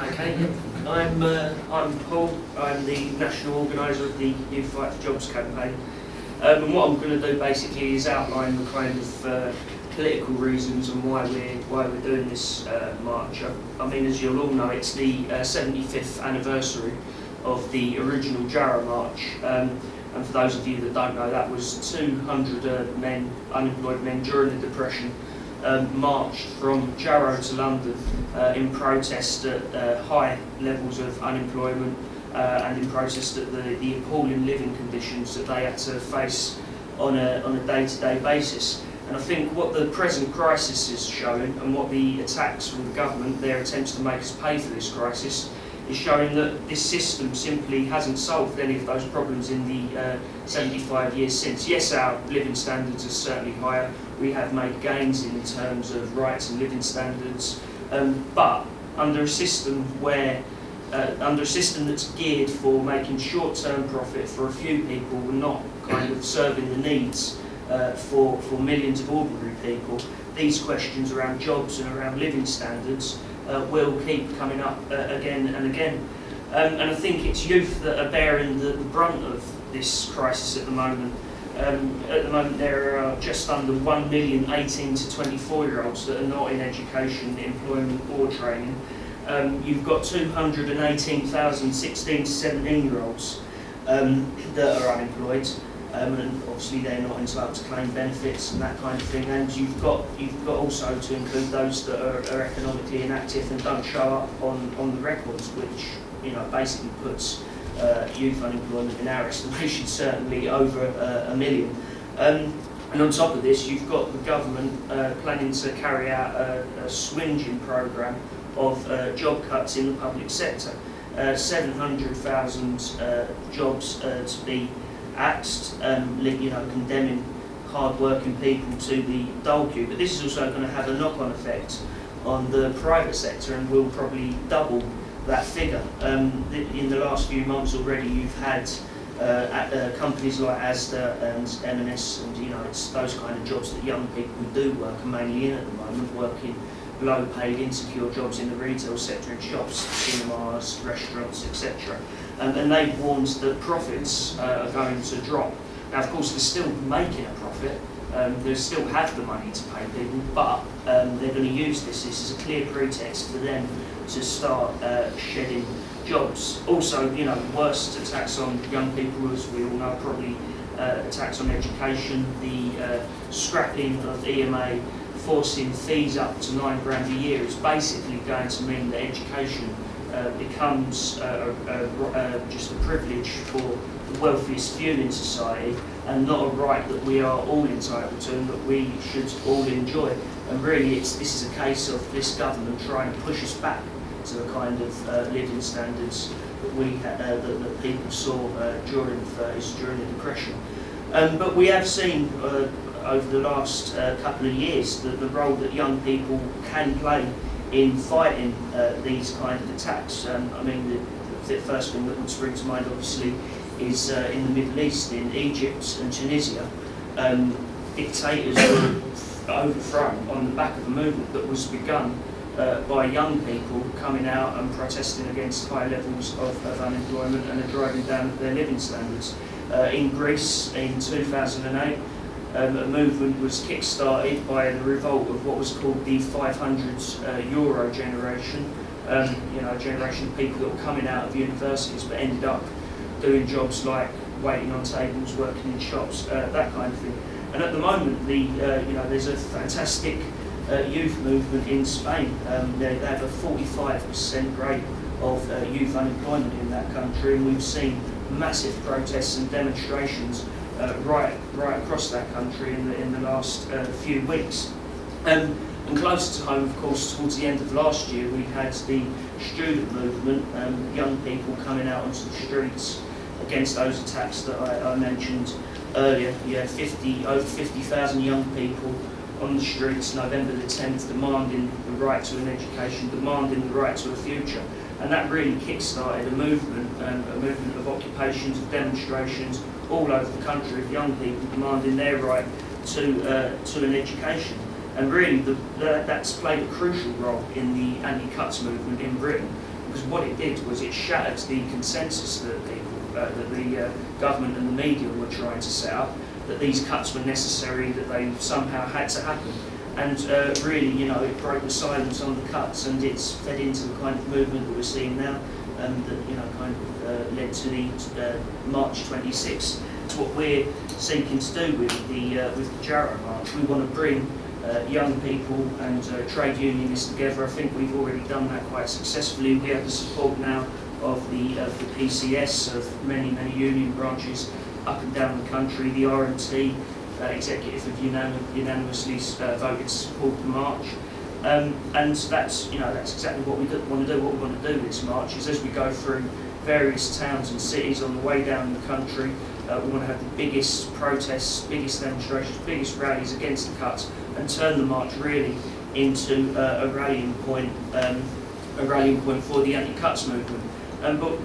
Okay, I'm Paul. I'm the national organiser of the Youth Fight for Jobs campaign. And what I'm going to do basically is outline the kind of political reasons and why we're doing this march. I mean, as you'll all know, it's the 75th anniversary of the original Jarrow March. And for those of you that don't know, that was 200 men, unemployed men during the Depression, marched from Jarrow to London in protest at high levels of unemployment and in protest at the appalling living conditions that they had to face on a day-to-day basis. And I think what the present crisis is showing, and what the attacks from the government, their attempts to make us pay for this crisis, is showing that this system simply hasn't solved any of those problems in the 75 years since. Yes, our living standards are certainly higher. We have made gains in terms of rights and living standards, but under a system that's geared for making short-term profit for a few people, and not kind of serving the needs for millions of ordinary people, these questions around jobs and around living standards will keep coming up again and again. And I think it's youth that are bearing the brunt of this crisis at the moment. At the moment there are just under 1 million 18 to 24-year-olds that are not in education, employment or training. You've got 218,000 16 to 17-year-olds that are unemployed. And obviously they're not entitled to claim benefits and that kind of thing. And you've got also to include those that are economically inactive and don't show up on the records, which basically puts youth unemployment in our estimation certainly over 1 million. And on top of this, you've got the government planning to carry out a swinging programme of job cuts in the public sector. 700,000 jobs to be axed, condemning hard-working people to the dole queue. But this is also going to have a knock-on effect on the private sector and will probably double that figure. In the last few months already, you've had companies like Asda and M&S, and it's those kind of jobs that young people who do work are mainly in at the moment, working low-paid, insecure jobs in the retail sector, in shops, cinemas, restaurants, etc. And they've warned that profits are going to drop. Now, of course, they're still making a profit. They still have the money to pay people, but they're going to use this. This is a clear pretext for them to start shedding jobs. Also, worst attacks on young people, as we all know, probably attacks on education, the scrapping of EMA, forcing fees up to £9 a year is basically going to mean that education becomes just a privilege for the wealthiest few in society, and not a right that we are all entitled to and that we should all enjoy. And really, this is a case of this government trying to push us back to the kind of living standards that that people saw during the 30s, during the Depression. But we have seen over the last couple of years the role that young people can play in fighting these kind of attacks. I mean, the first thing that would spring to mind, obviously, is in the Middle East, in Egypt and Tunisia. Dictators were overthrown on the back of a movement that was begun by young people coming out and protesting against high levels of unemployment and driving down their living standards. In Greece, in 2008, a movement was kick-started by the revolt of what was called the 500 euro generation. A generation of people that were coming out of universities but ended up doing jobs like waiting on tables, working in shops, that kind of thing. And at the moment, there's a fantastic youth movement in Spain. They have a 45% rate of youth unemployment in that country, and we've seen massive protests and demonstrations right across that country in the last few weeks. And closer to home, of course, towards the end of last year, we had the student movement, young people coming out onto the streets against those attacks that I mentioned earlier. You had over 50,000 young people on the streets November the 10th demanding the right to an education, demanding the right to a future. And that really kick-started a movement of occupations, of demonstrations all over the country of young people demanding their right to an education. And really that's played a crucial role in the anti-cuts movement in Britain, because what it did was it shattered the consensus that the government and the media were trying to set up, that these cuts were necessary, that they somehow had to happen. And really, you know, it broke the silence on the cuts, and it's fed into the kind of movement that we're seeing now, that, you know, kind of led to the March 26. It's what we're seeking to do with the Jarrow March. We want to bring young people and trade unionists together. I think we've already done that quite successfully. We have the support now of the PCS, of many union branches up and down the country. The RMT executive have unanimously voted to support the march, and that's exactly what we want to do. What we want to do with this march is, as we go through various towns and cities on the way down the country, we want to have the biggest protests, biggest demonstrations, biggest rallies against the cuts, and turn the march really into a rallying point for the anti-cuts movement. But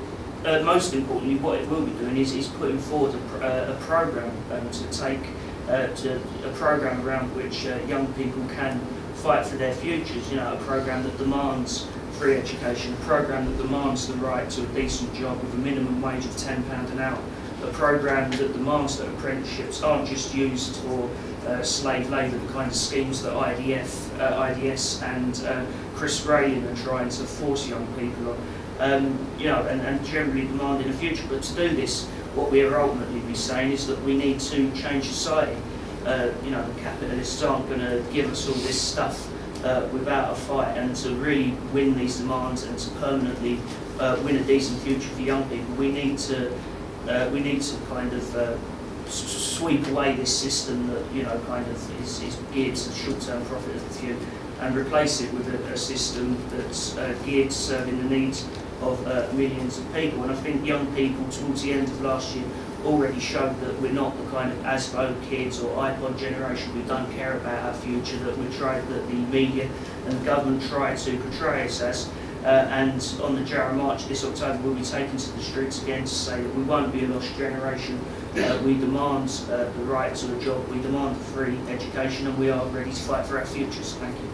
most importantly, what it will be doing is putting forward a programme to take a programme around which young people can fight for their futures. You know, a programme that demands free education, a programme that demands the right to a decent job with a minimum wage of £10 an hour, a programme that demands that apprenticeships aren't just used for slave labour, the kind of schemes that IDS and Chris Grayling are trying to force young people on, you know, and generally demanding a future. But to do this, what we are ultimately be saying is that we need to change society. You know, the capitalists aren't going to give us all this stuff without a fight, and to really win these demands and to permanently win a decent future for young people, we need to kind of sweep away this system that, you know, kind of is geared to the short-term profit of the few, and replace it with a system that's geared to serving the needs of millions of people. And I think young people towards the end of last year already showed that we're not the kind of ASBO kids or iPod generation who don't care about our future, that the media and the government try to portray us as. And on the Jarrow March this October, we'll be taken to the streets again to say that we won't be a lost generation. We demand the right to a job, we demand a free education, and we are ready to fight for our futures. Thank you.